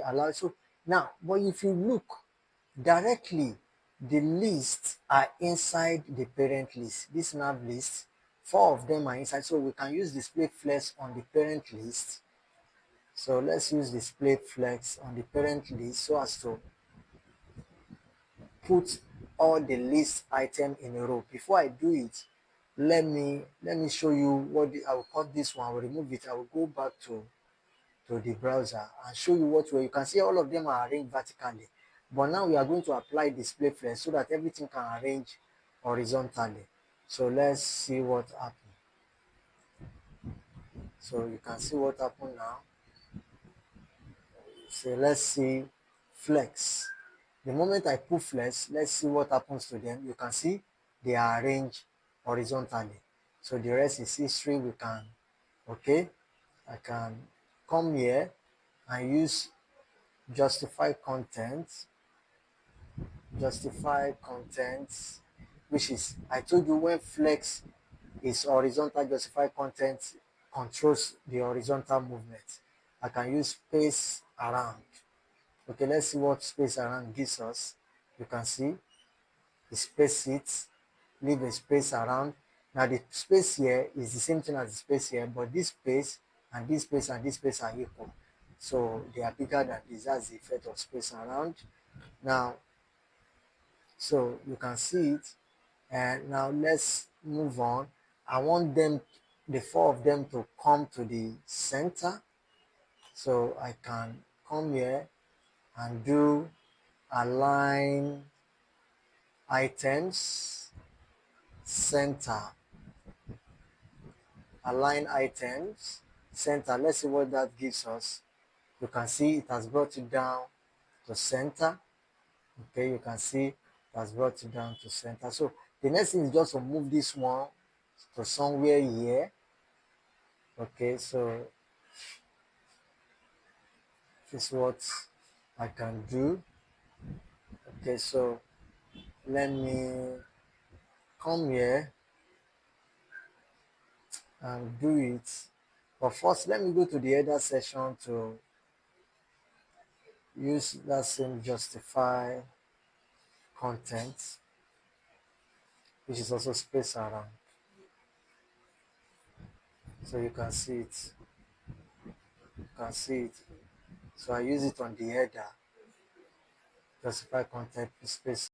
allow. So now, but if you look directly, the lists are inside the parent list. This nav list, 4 of them are inside. So we can use display flex on the parent list. So let's use display flex on the parent list so as to put all the list item in a row. Before I do it, let me show you what I will cut this one, I will remove it, I will go back to the browser and show you what way. You can see all of them are arranged vertically, but now we are going to apply display flex so that everything can arrange horizontally. So let's see what happened. So you can see what happened now. So let's see flex. The moment I put flex, let's see what happens to them. You can see they are arranged horizontally. So the rest is history. We can, okay, I can come here and use justify content, which is, I told you when flex is horizontal, justify content controls the horizontal movement. I can use space around. Okay, let's see what space around gives us. You can see the space it, leave a space around. Now the space here is the same thing as the space here, but this space and this space and this space are equal. So they are bigger than this. That's the effect of space around. Now, so you can see it. And now let's move on. I want them, the 4 of them, to come to the center. So I can come here and do align items center, align items center. Let's see what that gives us. You can see it has brought it down to center. Okay, you can see it has brought it down to center. So the next thing is just to move this one to somewhere here. Okay, so this is what I can do. Okay, so let me come here and do it. But first, let me go to the header section to use that same justify content, which is also space around. So you can see it. You can see it. So I use it on the header, justify content, space